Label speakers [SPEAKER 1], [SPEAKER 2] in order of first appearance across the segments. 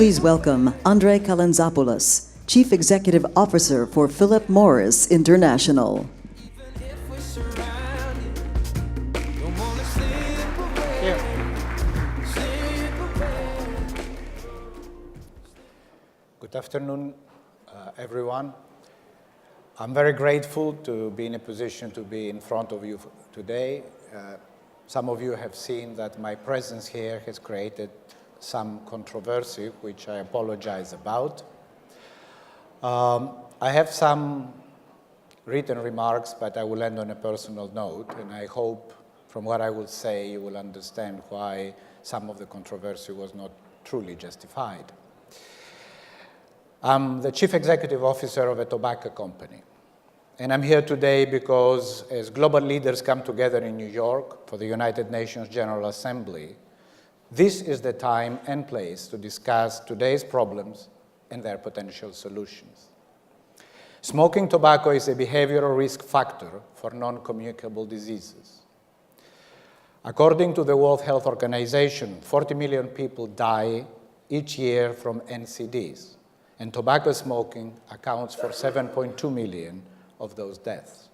[SPEAKER 1] Please welcome André Calantzopoulos, Chief Executive Officer for Philip Morris International.
[SPEAKER 2] Good afternoon, everyone. I'm very grateful to be in a position to be in front of you today. Some of you have seen that my presence here has created some controversy, which I apologize about. I have some written remarks, but I will end on a personal note, and I hope from what I will say you will understand why some of the controversy was not truly justified. I'm the Chief Executive Officer of a tobacco company, and I'm here today because as global leaders come together in New York for the United Nations General Assembly, this is the time and place to discuss today's problems and their potential solutions. Smoking tobacco is a behavioral risk factor for non-communicable diseases. According to the World Health Organization, 40 million people die each year from NCDs, and tobacco smoking accounts for 7.2 million of those deaths.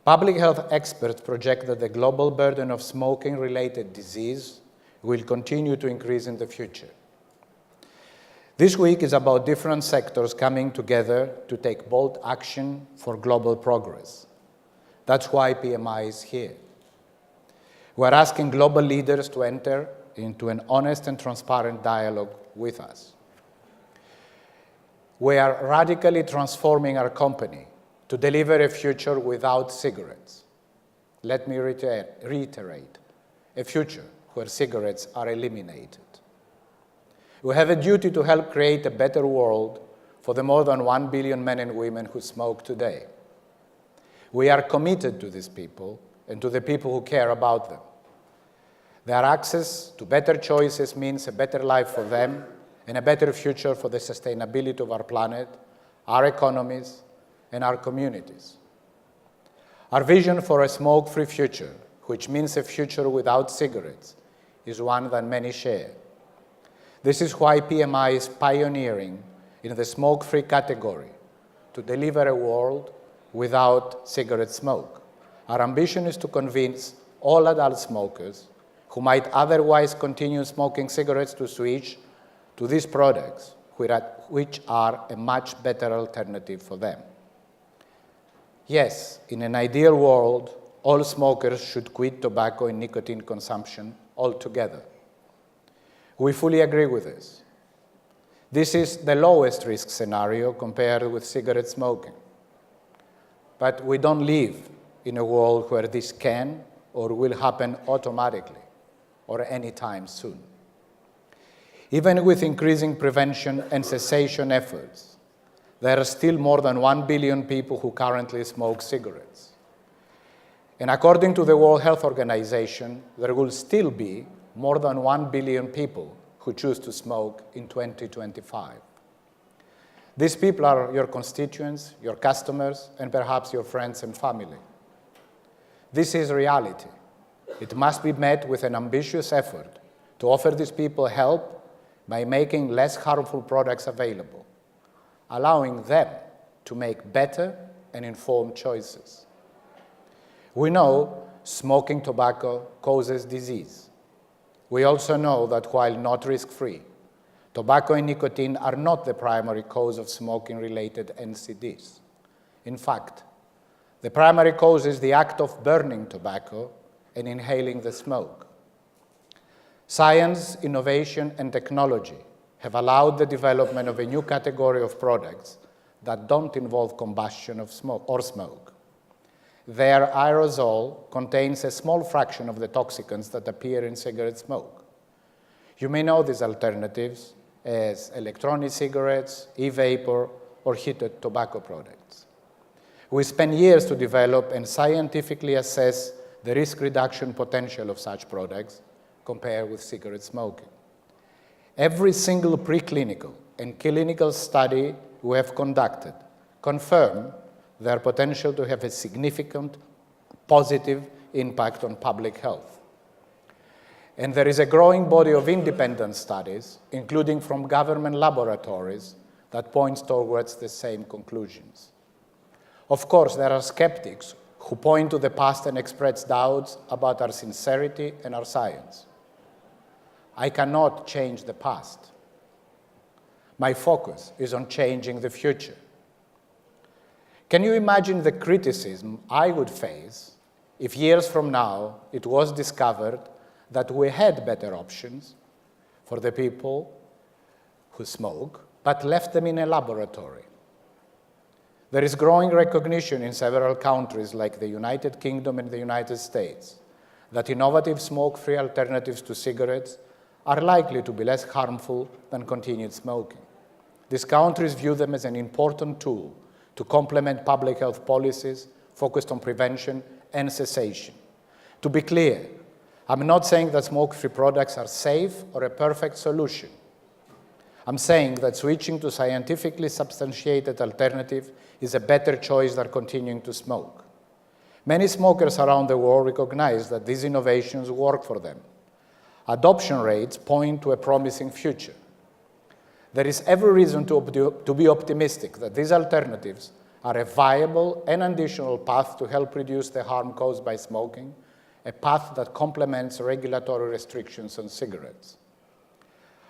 [SPEAKER 2] Public health experts project that the global burden of smoking-related disease will continue to increase in the future. This week is about different sectors coming together to take bold action for global progress. That's why PMI is here. We're asking global leaders to enter into an honest and transparent dialogue with us. We are radically transforming our company to deliver a future without cigarettes. Let me reiterate, a future where cigarettes are eliminated. We have a duty to help create a better world for the more than 1 billion men and women who smoke today. We are committed to these people and to the people who care about them. Their access to better choices means a better life for them and a better future for the sustainability of our planet, our economies, and our communities. Our vision for a smoke-free future, which means a future without cigarettes, is one that many share. This is why PMI is pioneering in the smoke-free category to deliver a world without cigarette smoke. Our ambition is to convince all adult smokers who might otherwise continue smoking cigarettes to switch to these products, which are a much better alternative for them. Yes, in an ideal world, all smokers should quit tobacco and nicotine consumption altogether. We fully agree with this. This is the lowest risk scenario compared with cigarette smoking. But we don't live in a world where this can or will happen automatically or anytime soon. Even with increasing prevention and cessation efforts, there are still more than 1 billion people who currently smoke cigarettes. And according to the World Health Organization, there will still be more than 1 billion people who choose to smoke in 2025. These people are your constituents, your customers, and perhaps your friends and family. This is reality. It must be met with an ambitious effort to offer these people help by making less harmful products available, allowing them to make better and informed choices. We know smoking tobacco causes disease. We also know that while not risk-free, tobacco and nicotine are not the primary cause of smoking-related NCDs. In fact, the primary cause is the act of burning tobacco and inhaling the smoke. Science, innovation, and technology have allowed the development of a new category of products that don't involve combustion of smoke. Their aerosol contains a small fraction of the toxicants that appear in cigarette smoke. You may know these alternatives as electronic cigarettes, e-vapor, or heated tobacco products. We spent years to develop and scientifically assess the risk reduction potential of such products compared with cigarette smoking. Every single preclinical and clinical study we have conducted confirm their potential to have a significant positive impact on public health. And there is a growing body of independent studies, including from government laboratories, that points towards the same conclusions. Of course, there are skeptics who point to the past and express doubts about our sincerity and our science. I cannot change the past. My focus is on changing the future. Can you imagine the criticism I would face if years from now it was discovered that we had better options for the people who smoke, but left them in a laboratory? There is growing recognition in several countries like the United Kingdom and the United States that innovative smoke-free alternatives to cigarettes are likely to be less harmful than continued smoking. These countries view them as an important tool to complement public health policies focused on prevention and cessation. To be clear, I'm not saying that smoke-free products are safe or a perfect solution. I'm saying that switching to scientifically substantiated alternative is a better choice than continuing to smoke. Many smokers around the world recognize that these innovations work for them. Adoption rates point to a promising future. There is every reason to be optimistic that these alternatives are a viable and additional path to help reduce the harm caused by smoking, a path that complements regulatory restrictions on cigarettes.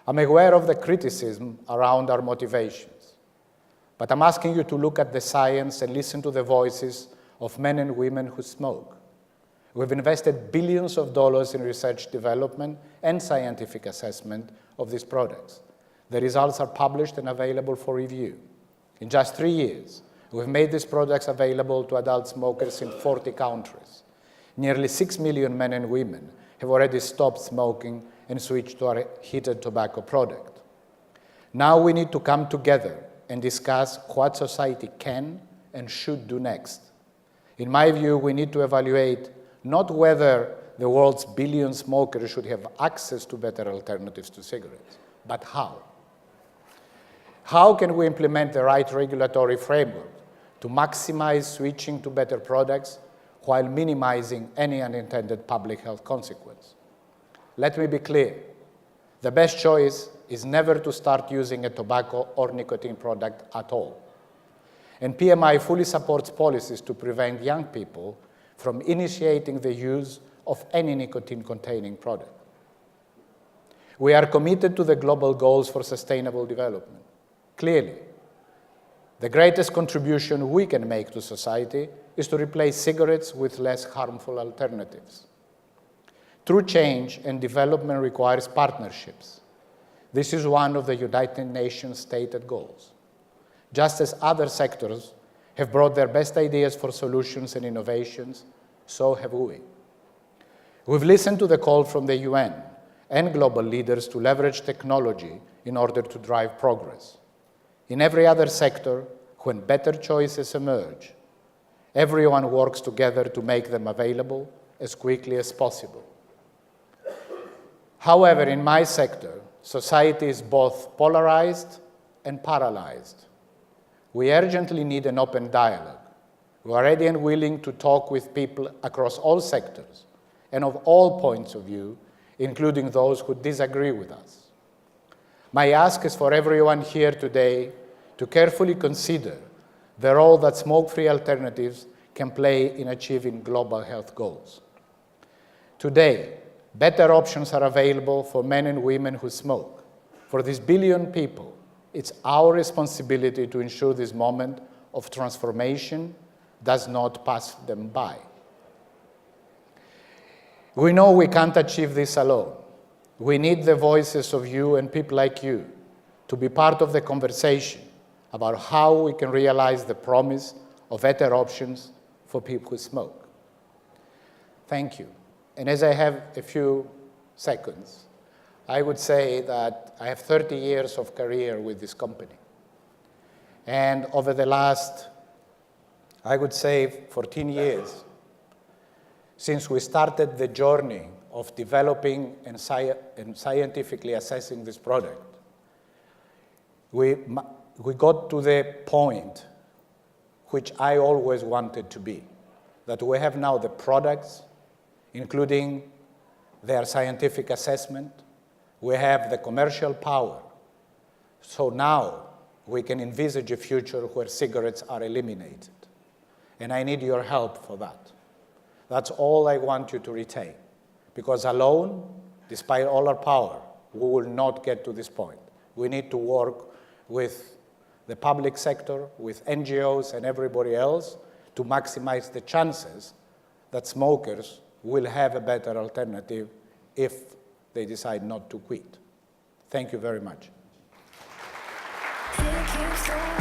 [SPEAKER 2] I'm aware of the criticism around our motivations, but I'm asking you to look at the science and listen to the voices of men and women who smoke. We've invested billions of dollars in research development and scientific assessment of these products. The results are published and available for review. In just 3 years, we've made these products available to adult smokers in 40 countries. Nearly 6 million men and women have already stopped smoking and switched to our heated tobacco product. Now we need to come together and discuss what society can and should do next. In my view, we need to evaluate not whether the world's billion smokers should have access to better alternatives to cigarettes, but how. How can we implement the right regulatory framework to maximize switching to better products while minimizing any unintended public health consequence? Let me be clear. The best choice is never to start using a tobacco or nicotine product at all. And PMI fully supports policies to prevent young people from initiating the use of any nicotine-containing product. We are committed to the global goals for sustainable development. Clearly, the greatest contribution we can make to society is to replace cigarettes with less harmful alternatives. True change and development requires partnerships. This is one of the United Nations stated goals. Just as other sectors have brought their best ideas for solutions and innovations, so have we. We've listened to the call from the UN and global leaders to leverage technology in order to drive progress. In every other sector, when better choices emerge, everyone works together to make them available as quickly as possible. However, in my sector, society is both polarized and paralyzed. We urgently need an open dialogue. We are ready and willing to talk with people across all sectors and of all points of view, including those who disagree with us. My ask is for everyone here today to carefully consider the role that smoke-free alternatives can play in achieving global health goals. Today, better options are available for men and women who smoke. For these billion people, it's our responsibility to ensure this moment of transformation does not pass them by. We know we can't achieve this alone. We need the voices of you and people like you to be part of the conversation about how we can realize the promise of better options for people who smoke. Thank you. And as I have a few seconds, I would say that I have 30 years of career with this company. And over the last, I would say, 14 years, since we started the journey of developing and scientifically assessing this product, we got to the point which I always wanted to be, that we have now the products, including their scientific assessment, we have the commercial power. So now we can envisage a future where cigarettes are eliminated. And I need your help for that. That's all I want you to retain. Because alone, despite all our power, we will not get to this point. We need to work with the public sector, with NGOs and everybody else to maximize the chances that smokers will have a better alternative if they decide not to quit. Thank you very much.
[SPEAKER 3] It keeps going.